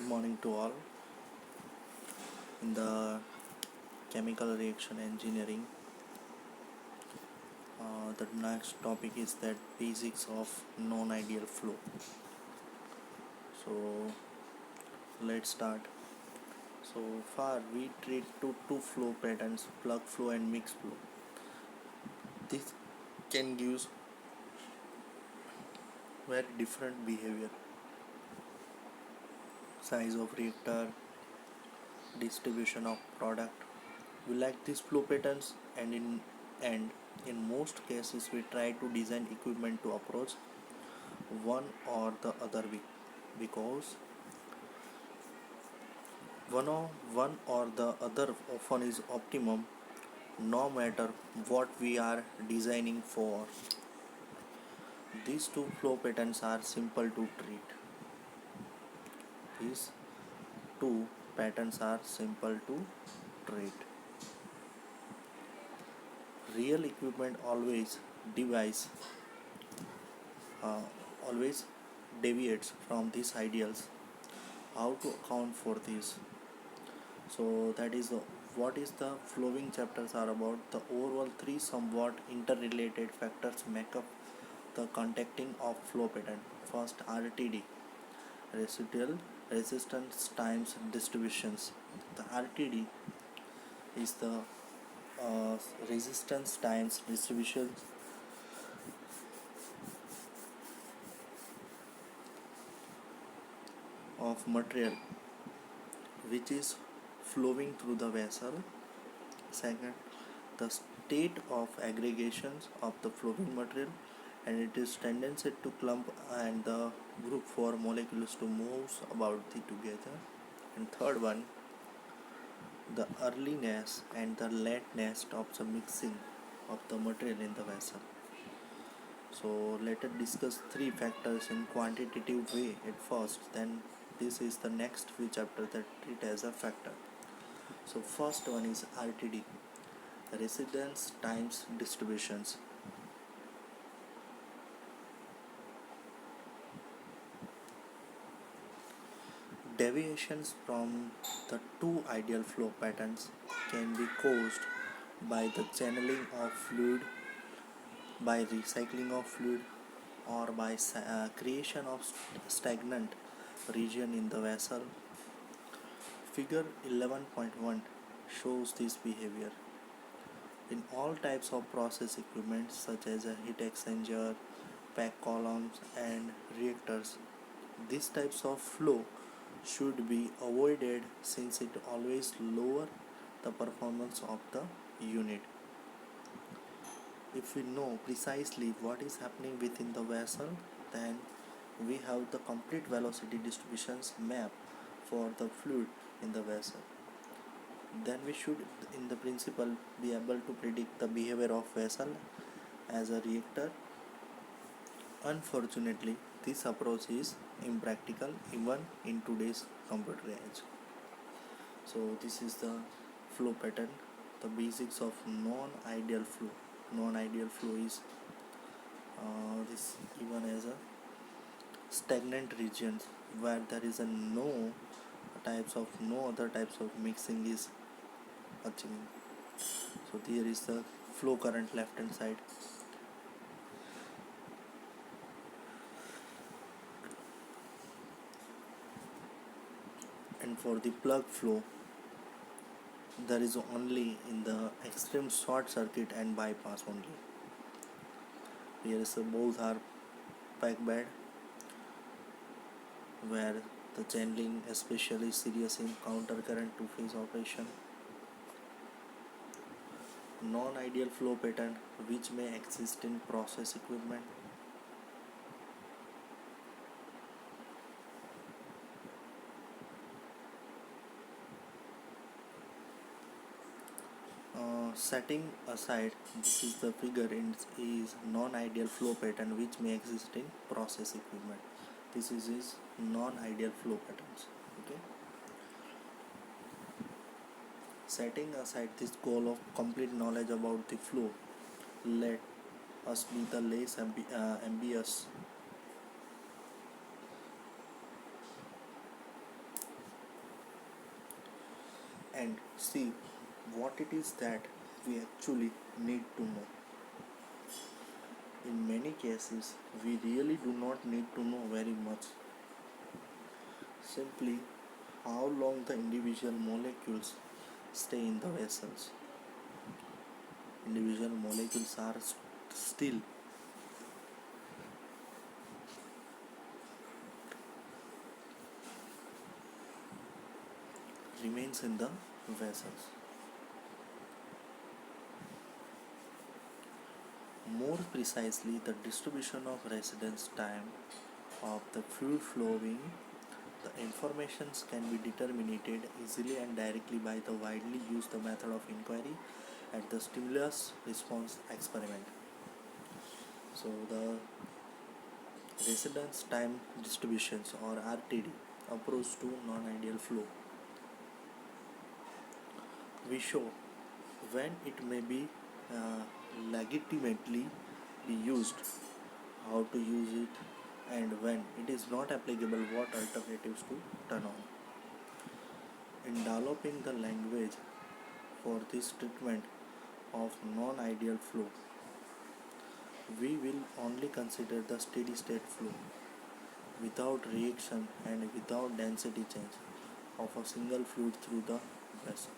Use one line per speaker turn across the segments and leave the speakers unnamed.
Good morning to all. In the chemical reaction engineering, the next topic is that basics of non-ideal flow. So let's start. So far we treat two flow patterns: plug flow and mix flow. This can give very different behavior, size of reactor, distribution of product. We like these flow patterns, and in most cases we try to design equipment to approach one or the other because one or the other often is optimum no matter what we are designing for. These two flow patterns are simple to treat. These two patterns are simple to treat. Real equipment device uh, always deviates from these ideals. How to account for this? So that is what is the flowing chapters are about. The overall three somewhat interrelated factors make up the contacting of flow pattern. First, RTD, residual resistance times distributions. The RTD is the uh, resistance times distribution of material which is flowing through the vessel. Second, the state of aggregations of the flowing material and it is tendency to clump and the group for molecules to move about together. And third one, the earliness and the lateness of the mixing of the material in the vessel. So let us discuss three factors in quantitative way at first, then this is the next few chapters that treat as a factor. So first one is RTD, residence times distributions. Deviations from the two ideal flow patterns can be caused by the channeling of fluid, by recycling of fluid, or by creation of stagnant region in the vessel. Figure 11.1 shows this behavior. In all types of process equipment such as a heat exchanger, pack columns and reactors, these types of flow should be avoided since it always lower the performance of the unit. If we know precisely what is happening within the vessel, then we have the complete velocity distributions map for the fluid in the vessel. Then we should in the principle be able to predict the behavior of vessel as a reactor. Unfortunately, this approach is impractical even in today's computer age. So this is the flow pattern, the basics of non-ideal flow. Non-ideal flow is this given as a stagnant regions where there is a no other types of mixing is achieving. So here is the flow current left hand side. And for the plug flow, there is only in the extreme short circuit and bypass only. Here is both are pack bed where the channeling especially serious in counter current two phase operation. Non-ideal flow pattern which may exist in process equipment. Setting aside this is the figure is non-ideal flow pattern which may exist in process equipment. This is non-ideal flow patterns. Okay, setting aside this goal of complete knowledge about the flow, let us be the less ambitious. and see what it is that we actually need to know. In many cases, we really do not need to know very much. Simply how long the individual molecules stay in the vessels. Individual molecules are still remains in the vessels. More precisely, the distribution of residence time of the fluid flowing, the informations can be determined easily and directly by the widely used method of inquiry at the stimulus response experiment. So the residence time distributions or RTD approach to non-ideal flow. We show when it may be uh, legitimately be used, how to use it, and when it is not applicable, what alternatives to turn on. In developing the language for this treatment of non-ideal flow, we will only consider the steady state flow without reaction and without density change of a single fluid through the vessel.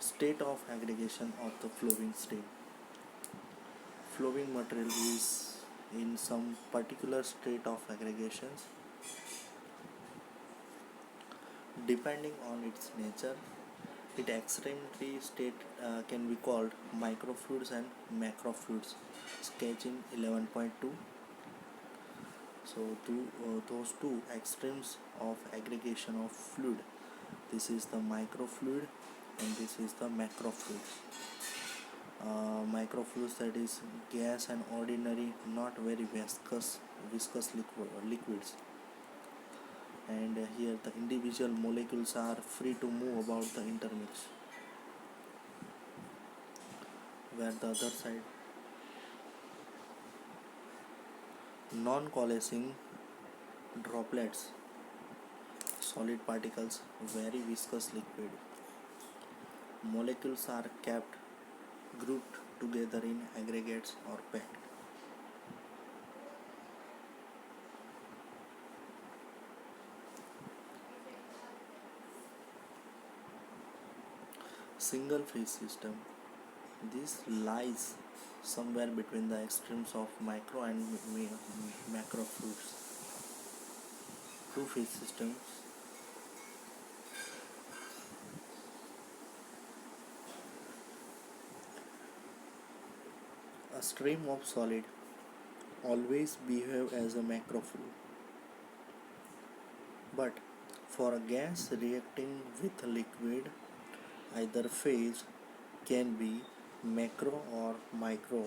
State of aggregation of the flowing stream. Flowing material is in some particular state of aggregations. Depending on its nature, its extremity state can be called microfluids and macrofluids. Sketching 11.2. So those two extremes of aggregation of fluid. This is the microfluid and this is the macrofluids. Microfluids, that is gas and ordinary not very viscous liquids, and here the individual molecules are free to move about the intermix, where the other side non-coalescing droplets, solid particles, very viscous liquid. Molecules are kept grouped together in aggregates or packed. Single phase system. This lies somewhere between the extremes of micro and macro fluids. Two phase systems. A stream of solid always behave as a macro fluid, but for a gas reacting with a liquid, either phase can be macro or micro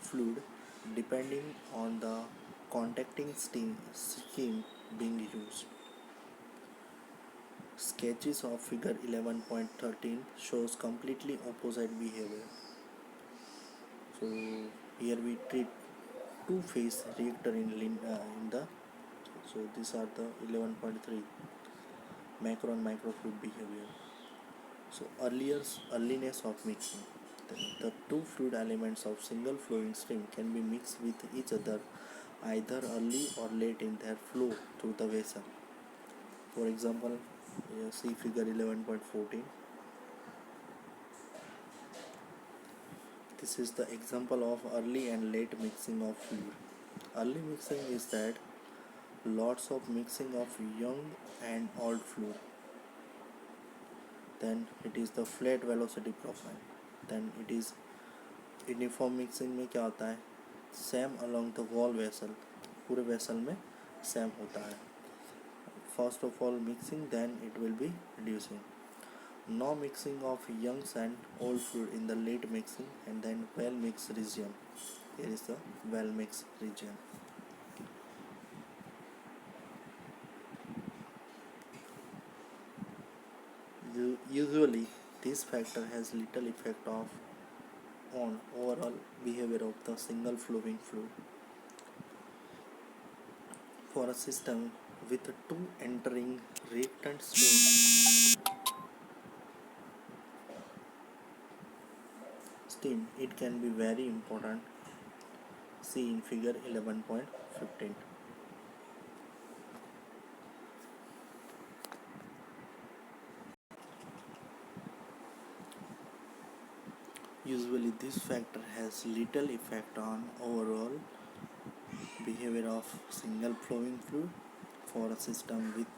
fluid depending on the contacting scheme being used. Sketches of figure 11.13 shows completely opposite behavior. So here we treat two phase reactor in the, so these are the 11.3 macro and micro fluid behavior. So earliness of mixing. The two fluid elements of single flowing stream can be mixed with each other either early or late in their flow through the vessel. For example, see figure 11.14. This is the example of early and late mixing of fluid. Early mixing is that lots of mixing of young and old fluid. Then it is the flat velocity profile. Then it is uniform mixing में क्या होता है, same along the whole vessel, पूरे vessel में same होता है. First of all mixing, then it will be reducing. No mixing of youngs and old fluid in the late mixing, and then well mixed region. Here is the well mixed region. Usually this factor has little effect on overall behavior of the single flowing fluid. for a system with two entering reactant stream, it can be very important. See in figure 11.15. Usually this factor has little effect on overall behavior of single flowing fluid. For a system with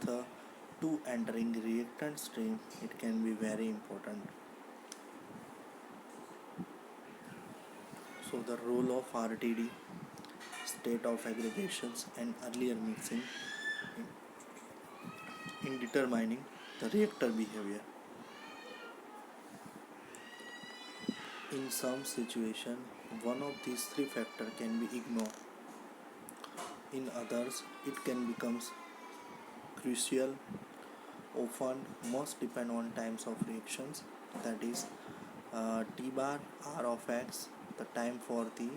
two entering reactant stream, it can be very important. So the role of RTD, state of aggregations and earlier mixing in determining the reactor behavior. In some situation, one of these three factors can be ignored. In others, it can become crucial. Often, most depend on times of reactions. That is, T bar R of X, the time for the.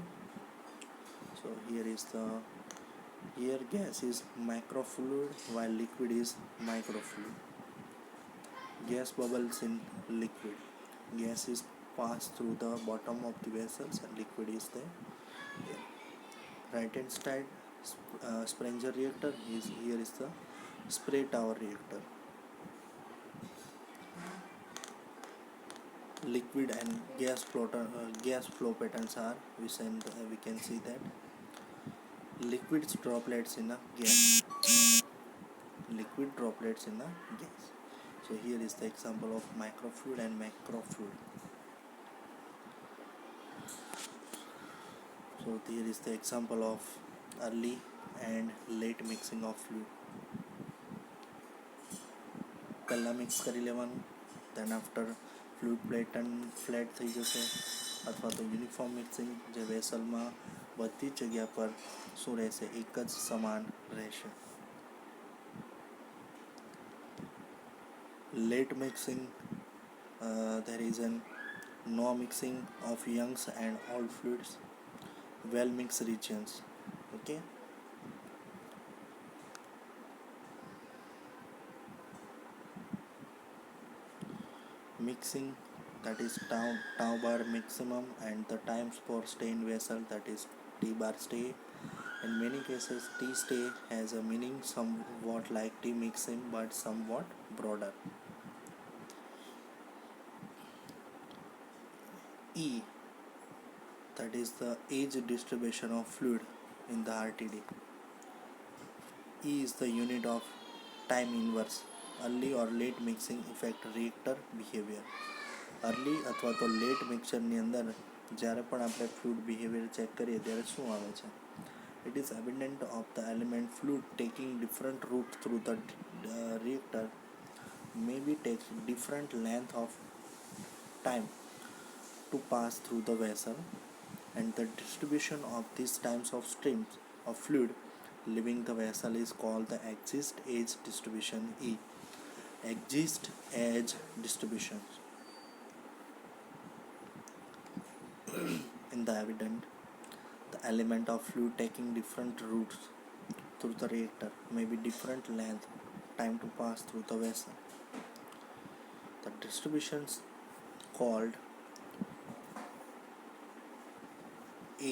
So here gas is microfluid while liquid is microfluid. Gas bubbles in liquid. Gas is passed through the bottom of the vessels and liquid is there. Right hand side Sprenger reactor here is the spray tower reactor. Liquid and gas flow patterns are we can see that liquid droplets in a gas. Liquid droplets in a gas. So here is the example of microfluid and macrofluid. So here is the example of early and late mixing of fluid. પહેલા mix કરી લેવાનું, then after fluid pattern flat થઈ જશે, અથવા તો uniform mixing જે વેસલમાં બધી જગ્યા પર શું રહેશે, એક જ સમાન રહેશે. Late mixing, there is an no mixing of young and old fluids, well mixed regions. Okay. Mixing, that is tau bar maximum, and the times for stay in vessel, that is T bar stay. In many cases, T stay has a meaning somewhat like T mixing but somewhat broader. E, that is the age distribution of fluid in the RTD. E is the unit of time inverse. Early or late mixing affect reactor behavior. Early અથવા તો late મિક્સરની અંદર જ્યારે પણ આપણે fluid behaviour check કરીએ ત્યારે શું આવે છે? It is evident of the element fluid taking different route through the reactor may be take different length of time to pass through the vessel, and the distribution of these times of streams of fluid leaving the vessel is called the exist age distribution. E, exist age distribution. In the evident, the element of fluid taking different routes through the reactor may be different length time to pass through the vessel. The distributions called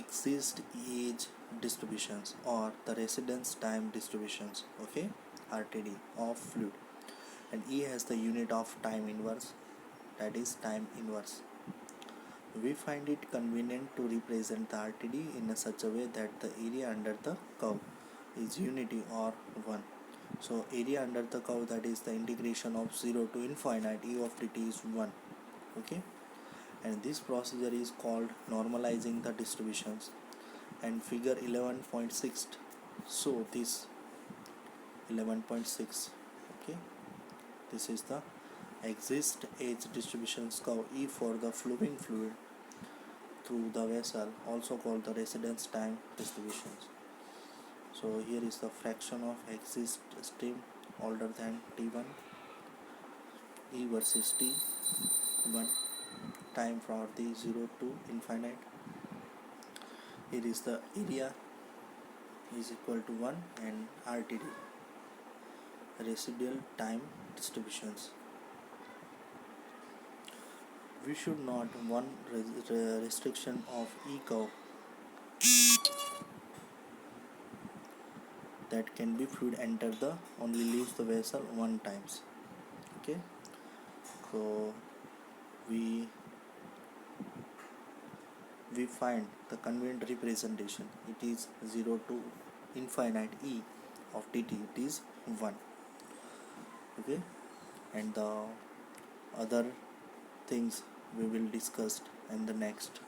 exist age distributions or the residence time distributions, okay, RTD of fluid, and E has the unit of time inverse, that is time inverse. We find it convenient to represent the RTD in such a way that the area under the curve is unity or 1. So area under the curve, that is the integration of 0 to infinite E of dt is 1. Okay, and this procedure is called normalizing the distributions, and figure 11.6 so this 11.6. Okay, this is the exist age distributions curve E for the flowing fluid through the vessel, also called the residence time distributions. So here is the fraction of exist stream older than T1, E versus T1, time for the 0 to infinite. Here is the area is equal to 1 and RTD, residual time distributions. We should not one restriction of E curve that can be fluid enter the only leaves the vessel one times. Okay, so we find the convenient representation. It is 0 to infinite E of dt, it is 1. Okay, and the other things we will discuss in the next